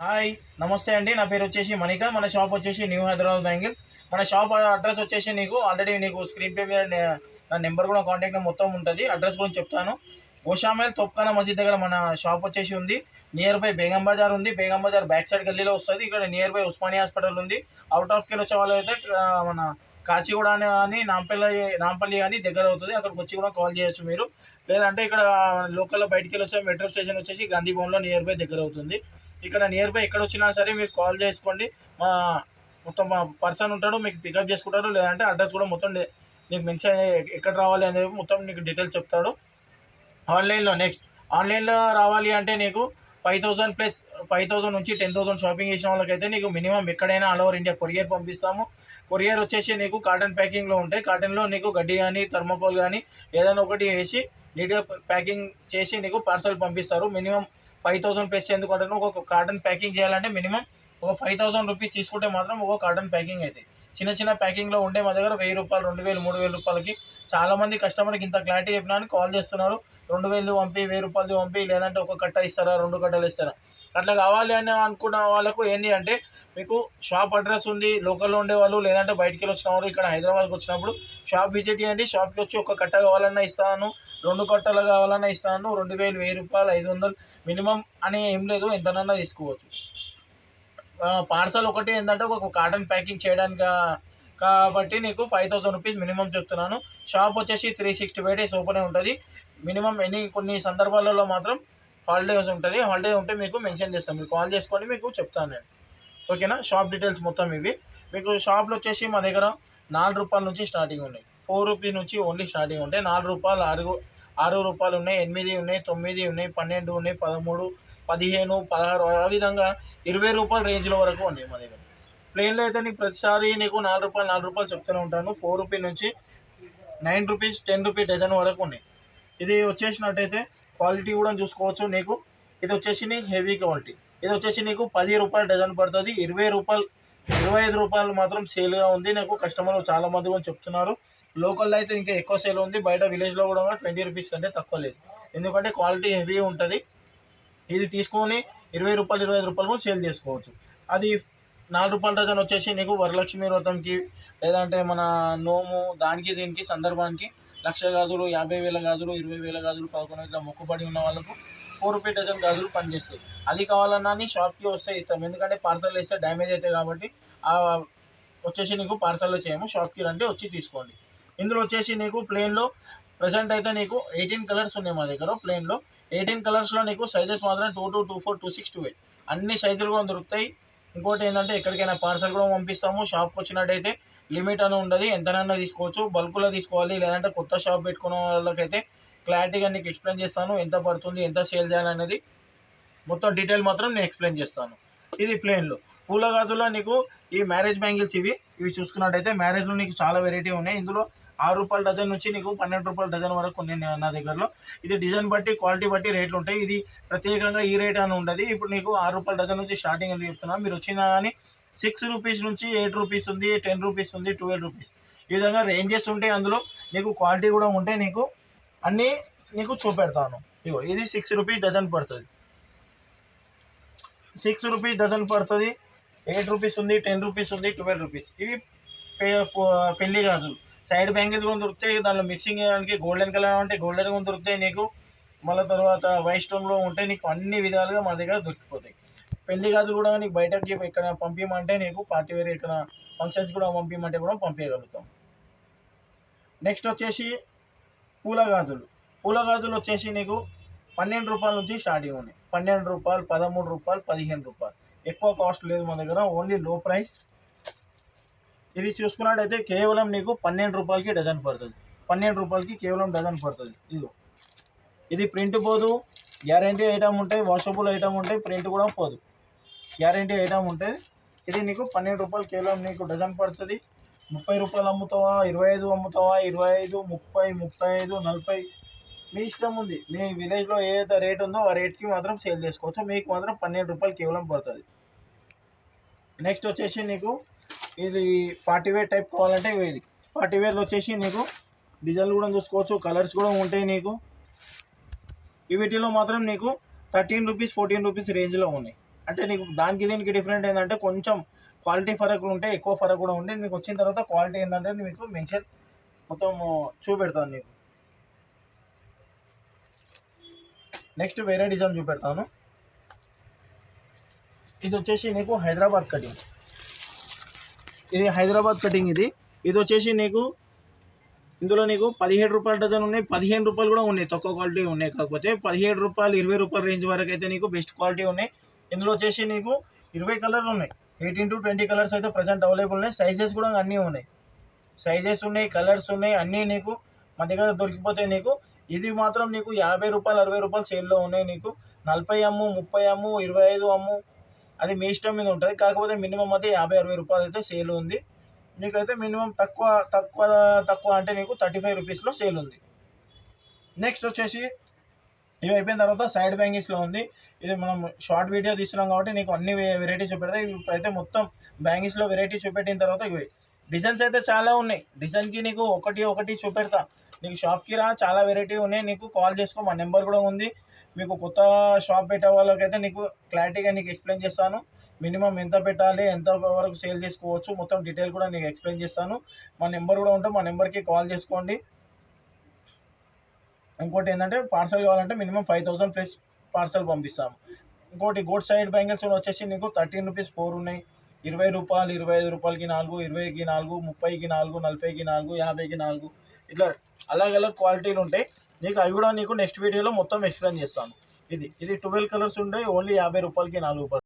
Hi నమస్తే అండి. నా పేరు వచ్చేసి మణిక. మన షాప్ వచ్చేసి న్యూ హైదరాబాద్ బ్యాంగిల్. మన షాప్ అడ్రస్ వచ్చేసి ఆల్రెడీ స్క్రీన్ పే మీద నా నెంబర్ కూడా కాంటాక్ట్ మొత్తం ఉంటుంది. అడ్రస్ గురించి చెప్తాను. గోషామైల్ తోప్ఖానా మసీద్ దగ్గర మన షాప్ వచ్చేసి ఉంది. నియర్ బై బేగం బజార్ ఉంది. బేగం బజార్ బ్యాక్ సైడ్ గల్లీలో వస్తుంది. ఇక్కడ నియర్ బై ఉస్మానియా హాస్పిటల్ ఉంది. అవుట్ ఆఫ్ కెళ్ళి వచ్చే వాళ్ళు అయితే మన కాచిగూడ అని నాంపల్లి కానీ దగ్గర అవుతుంది. అక్కడికి వచ్చి కూడా కాల్ చేయొచ్చు మీరు. లేదంటే ఇక్కడ లోకల్లో బయటికి వెళ్ళి వచ్చే మెట్రో స్టేషన్ వచ్చేసి గాంధీ భవన్లో నియర్ బై దగ్గర అవుతుంది. ఇక్కడ నియర్ బై ఎక్కడ వచ్చినా సరే మీరు కాల్ చేసుకోండి. మా మొత్తం మా పర్సన్ ఉంటాడు, మీకు పికప్ చేసుకుంటాడు. లేదంటే అడ్రస్ కూడా మొత్తం నీకు మెన్షన్ ఎక్కడ రావాలి అనేది మొత్తం నీకు డీటెయిల్స్ చెప్తాడు. ఆన్లైన్లో రావాలి అంటే నీకు 5,000 ప్లస్ 5,000 నుంచి 10,000 షాపింగ్ చేసిన వాళ్ళకైతే నీకు మినిమం ఎక్కడైనా ఆల్ ఓవర్ ఇండియా కొరియర్ పంపిస్తాము. కొరియర్ వచ్చేసి నీకు కాటన్ ప్యాకింగ్లో ఉంటాయి. కాటన్లో నీకు గడ్డి కానీ థర్మోకోల్ కానీ ఏదైనా ఒకటి వేసి నీట్గా ప్యాకింగ్ చేసి నీకు పార్సల్ పంపిస్తారు. మినిమం 5,000 ప్లస్ ఎందుకంటే ఒక కాటన్ ప్యాకింగ్ చేయాలంటే మినిమం ఒక 5,000 రూపీస్ తీసుకుంటే మాత్రం ఒక కాటన్ ప్యాకింగ్ అయితే చిన్న చిన్న ప్యాకింగ్లో ఉండే మా దగ్గర 1,000 రూపాయలు, 2,000, 3,000 రూపాయలకి చాలామంది కస్టమర్కి ఇంత క్లారిటీ చెప్పినా కాల్ చేస్తున్నారు. 2,000 పంపి, 1,000 రూపాయలు పంపి, లేదంటే ఒక కట్ట ఇస్తారా, 2 కట్టలు ఇస్తారా, అట్లా కావాలి అని అనుకున్న వాళ్ళకు ఏంటి అంటే మీకు షాప్ అడ్రస్ ఉంది. లోకల్లో ఉండేవాళ్ళు లేదంటే బయటికి వెళ్ళి వచ్చిన వాళ్ళు ఇక్కడ హైదరాబాద్కి వచ్చినప్పుడు షాప్ విజిట్ చేయండి. షాప్కి వచ్చి ఒక కట్ట కావాలన్నా ఇస్తాను, 2 కట్టలు కావాలన్నా ఇస్తాను. 2,000, 1,000 రూపాయలు, 500 మినిమం అని ఏం లేదు, ఎంతనన్నా తీసుకోవచ్చు. పార్సల్ ఒకటి ఏంటంటే ఒక కాటన్ ప్యాకింగ్ చేయడానికి కాబట్టి నీకు 5,000 రూపీస్ మినిమం చెప్తున్నాను. షాప్ వచ్చేసి 365 డేస్ ఓపెన్ ఉంటుంది. మినిమం కొన్ని సందర్భాలలో మాత్రం హాలిడేస్ ఉంటుంది. హాలిడే ఉంటే మీకు మెన్షన్ చేస్తాను, మీరు కాల్ చేసుకొని మీకు చెప్తాను నేను. ఓకేనా? షాప్ డీటెయిల్స్ మొత్తం ఇవి. మీకు షాప్లో వచ్చేసి మా దగ్గర 4 రూపాయల నుంచి స్టార్టింగ్ ఉన్నాయి. 4 రూపీస్ నుంచి ఓన్లీ స్టార్టింగ్ ఉంటాయి. 4 రూపాయలు, 6 రూపాయలు ఉన్నాయి, 8 ఉన్నాయి, 9 ఉన్నాయి, 12 ఉన్నాయి, 13, 15, 16 ఆ విధంగా 20 రూపాయల రేంజ్లో వరకు ఉన్నాయి మా దగ్గర. ప్లెయిన్లో అయితే నీకు ప్రతిసారి నీకు 4 రూపాయలు 4 రూపాయలు చెప్తూనే ఉంటాను. 4 రూపీస్ నుంచి 9 రూపీస్, 10 రూపీస్ డజన్ వరకు ఉన్నాయి. ఇది వచ్చేసినట్టయితే క్వాలిటీ కూడా చూసుకోవచ్చు. నీకు ఇది వచ్చేసి నీకు హెవీ క్వాలిటీ. ఇది వచ్చేసి నీకు 10 రూపాయలు డజన్ పడుతుంది. 20 రూపాయలు, 25 రూపాయలు మాత్రం సేల్గా ఉంది. నాకు కస్టమర్లు చాలామంది కూడా చెప్తున్నారు. లోకల్లో అయితే ఇంకా ఎక్కువ సేల్ ఉంది. బయట విలేజ్లో కూడా 20 రూపీస్ కంటే తక్కువ లేదు. ఎందుకంటే క్వాలిటీ హెవీ ఉంటుంది. ఇది తీసుకొని 20 రూపాయలు, 25 రూపాయలు కూడా సేల్ చేసుకోవచ్చు. అది 4 రూపాయల డజన్ వచ్చేసి నీకు వరలక్ష్మి వ్రతంకి లేదంటే మన నోము దానికి దీనికి సందర్భానికి 1,00,000 గాజులు, 50,000 గాజులు, 20,000 గాజులు, 11 ఇట్లా మొక్కుబడి ఉన్న వాళ్ళకు 4 రూపీ డజన్ గాజులు పనిచేస్తాయి. అది కావాలన్నా షాప్కి వస్తే ఇస్తాం. ఎందుకంటే పార్సల్ వేస్తే డ్యామేజ్ అవుతాయి కాబట్టి వచ్చేసి నీకు పార్సల్లో చేయము. షాప్కి రండి, వచ్చి తీసుకోండి. ఇందులో వచ్చేసి నీకు ప్లెయిన్లో ప్రజెంట్ అయితే నీకు 18 కలర్స్ ఉన్నాయి మా దగ్గర. ప్లెయిన్లో 18 కలర్స్లో నీకు సైజెస్ మాత్రం 22, 24, 26, 28 అన్ని సైజులు కూడా దొరుకుతాయి. ఇంకోటి ఏంటంటే ఎక్కడికైనా పార్సల్ కూడా పంపిస్తాము. షాప్కి వచ్చినట్టయితే లిమిట్ అని ఉండదు, ఎంతనైనా తీసుకోవచ్చు. బల్క్లో తీసుకోవాలి లేదంటే కొత్త షాప్ పెట్టుకున్న వాళ్ళకైతే క్లారిటీగా నీకు ఎక్స్ప్లెయిన్ చేస్తాను. ఎంత పడుతుంది, ఎంత సేల్ చేయాలనేది మొత్తం డీటెయిల్ మాత్రం నేను ఎక్స్ప్లెయిన్ చేస్తాను. ఇది ప్లెయిన్లో. పూల గాజుల్లో నీకు ఈ మ్యారేజ్ బ్యాంగిల్స్ ఇవి చూసుకున్నట్టయితే మ్యారేజ్లో నీకు చాలా వెరైటీ ఉన్నాయి. ఇందులో 6 రూపాయల డజన్ నుంచి నీకు 12 రూపాయల డజన్ వరకు ఉన్నాయి నా దగ్గరలో. ఇది డిజైన్ బట్టి, క్వాలిటీ బట్టి రేట్లు ఉంటాయి. ఇది ప్రత్యేకంగా ఈ రేట్ అని ఉండదు. ఇప్పుడు నీకు 6 రూపాయల డజన్ నుంచి స్టార్టింగ్ ఎందుకు చెప్తున్నాను, మీరు వచ్చినా కానీ 6 రూపీస్ నుంచి 8 రూపీస్ ఉంది, 10 రూపీస్ ఉంది, 12 రూపీస్ ఈ విధంగా రేంజెస్ ఉంటాయి. అందులో నీకు క్వాలిటీ కూడా ఉంటాయి. అన్నీ నీకు చూపెడతాను. ఇగో ఇది 6 రూపీస్ డజన్ పడుతుంది. 6 రూపీస్ డజన్ పడుతుంది. 8 రూపీస్ ఉంది, 10 రూపీస్ ఉంది, 12 రూపీస్. ఇవి పెళ్లి గాజులు. సైడ్ బ్యాంగిల్స్ కూడా దొరుకుతాయి. దానిలో మిక్సింగ్ చేయడానికి గోల్డెన్ కలర్ అంటే గోల్డెన్ కూడా దొరుకుతాయి నీకు. మళ్ళీ తర్వాత వైట్ స్టోన్లో ఉంటాయి. నీకు అన్ని విధాలుగా మా దగ్గర దొరికిపోతాయి. పెళ్లి గాజులు కూడా నీకు బయటకి ఇక్కడ పంపించమంటే నీకు పార్టీ వేర్ ఇక్కడ ఫంక్షన్స్ కూడా పంపించమంటే కూడా పంపించగలుగుతాం. నెక్స్ట్ వచ్చేసి పూల గాజులు. పూల గాజులు వచ్చేసి నీకు 12 రూపాయల నుంచి స్టార్టింగ్ ఉన్నాయి. 12 రూపాయలు, 13 రూపాయలు, 15 రూపాయలు. ఎక్కువ కాస్ట్ లేదు మా దగ్గర, ఓన్లీ లో ప్రైస్. ఇది చూసుకున్నట్టయితే కేవలం నీకు 12 రూపాయలకి డజన్ పడుతుంది. 12 రూపాయలకి కేవలం డజన్ పడుతుంది. ఇది ప్రింట్ పోదు, గ్యారంటీ ఐటమ్ ఉంటాయి, వాషబుల్ ఐటమ్ ఉంటాయి, ప్రింట్ కూడా పోదు, గ్యారంటీ ఐటమ్ ఉంటుంది. ఇది నీకు 12 రూపాయలు కేవలం నీకు డజన్ పడుతుంది. 30 రూపాయలు అమ్ముతావా, 25 అమ్ముతావా, 25, 30, 35, 40 మీ ఇష్టం ఉంది. మీ విలేజ్లో ఏదైతే రేట్ ఉందో ఆ రేట్కి మాత్రం సేల్ చేసుకోవచ్చు. మీకు మాత్రం 12 రూపాయలు కేవలం పడుతుంది. నెక్స్ట్ వచ్చేసి నీకు ఇది పార్టీవేర్ టైప్ కావాలంటే ఇది పార్టీవేర్లో వచ్చేసి నీకు డిజైన్లు కూడా చూసుకోవచ్చు, కలర్స్ కూడా ఉంటాయి నీకు. వీటిలో మాత్రం నీకు 13 రూపీస్, 14 రూపీస్ రేంజ్లో ఉన్నాయి. అంటే నీకు దానికి దీనికి డిఫరెంట్ ఏంటంటే కొంచెం క్వాలిటీ ఫరకులు ఉంటాయి, ఎక్కువ ఫరక్ కూడా ఉంటే మీకు వచ్చిన తర్వాత క్వాలిటీ ఏంటంటే మీకు మెన్షన్ మొత్తం చూపెడతాను నీకు. నెక్స్ట్ వేరే డిజైన్ చూపెడతాను. ఇది వచ్చేసి నీకు హైదరాబాద్ కటింగ్. ఇది హైదరాబాద్ కటింగ్. ఇది వచ్చేసి నీకు ఇందులో నీకు 17 రూపాయల డజన్ ఉన్నాయి, 15 రూపాయలు కూడా ఉన్నాయి, తక్కువ క్వాలిటీ ఉన్నాయి. కాకపోతే 17 రూపాయలు 20 రూపాయల రేంజ్ వరకు అయితే నీకు బెస్ట్ క్వాలిటీ ఉన్నాయి. ఇందులో వచ్చేసి నీకు 20 కలర్లు ఉన్నాయి, 18 to 20 కలర్స్ అయితే ప్రజెంట్ అవైలబుల్ ఉన్నాయి. సైజెస్ కూడా అన్నీ ఉన్నాయి, సైజెస్ ఉన్నాయి, కలర్స్ ఉన్నాయి, అన్నీ నీకు మా దగ్గర దొరికిపోతాయి నీకు. ఇది మాత్రం నీకు 50 రూపాయలు 60 రూపాయలు సేల్లో ఉన్నాయి. నీకు 40 అమ్ము, 30 అమ్ము, 25 అమ్ము, అది మీ ఇష్టం మీద ఉంటుంది. కాకపోతే మినిమం అయితే 50-60 రూపాయలు అయితే సేల్ ఉంది. నీకైతే మినిమం తక్కువ తక్కువ తక్కువ అంటే నీకు 35 రూపీస్లో సేల్ ఉంది. నెక్స్ట్ వచ్చేసి ఇవి అయిపోయిన తర్వాత సైడ్ బ్యాంగిల్స్లో ఉంది. ఇది మనం షార్ట్ వీడియో తీస్తున్నాం కాబట్టి నీకు అన్ని వెరైటీస్ చూపెడతాయి. ఇప్పుడైతే మొత్తం బ్యాంగిల్స్లో వెరైటీ చూపెట్టిన తర్వాత ఇవి డిజైన్స్ అయితే చాలా ఉన్నాయి. డిజైన్కి నీకు ఒకటి చూపెడతా. నీకు షాప్కి రా, చాలా వెరైటీ ఉన్నాయి. నీకు కాల్ చేసుకో, మా నెంబర్ కూడా ఉంది. మీకు కొత్త షాప్ పెట్టే వాళ్ళకైతే నీకు క్లారిటీగా నీకు ఎక్స్ప్లెయిన్ చేస్తాను. మినిమం ఎంత పెట్టాలి, ఎంత వరకు సేల్ చేసుకోవచ్చు, మొత్తం డీటెయిల్ కూడా నీకు ఎక్స్ప్లెయిన్ చేస్తాను. మా నెంబర్ కూడా ఉంటే మా నెంబర్కి కాల్ చేసుకోండి. ఇంకోటి ఏంటంటే పార్సల్ కావాలంటే మినిమం 5000 ప్లస్ పార్సల్ పంపిస్తాము. ఇంకోటి గోడ్ సైడ్ బ్యాంగిల్స్ వచ్చేసి నీకు 13 రూపీస్ 4 ఉన్నాయి, 20 రూపాయలు, 25 రూపాయలకి 4, 20కి 4, 30కి 4, 40కి 4, 50కి 4, ఇట్లా అలగ్ క్వాలిటీలు ఉంటాయి. నీకు అవి కూడా నీకు నెక్స్ట్ వీడియోలో మొత్తం ఎక్స్ప్లెయిన్ చేస్తాను. ఇది 12 కలర్స్ ఉంటాయి, ఓన్లీ 50 రూపాయలకి 4.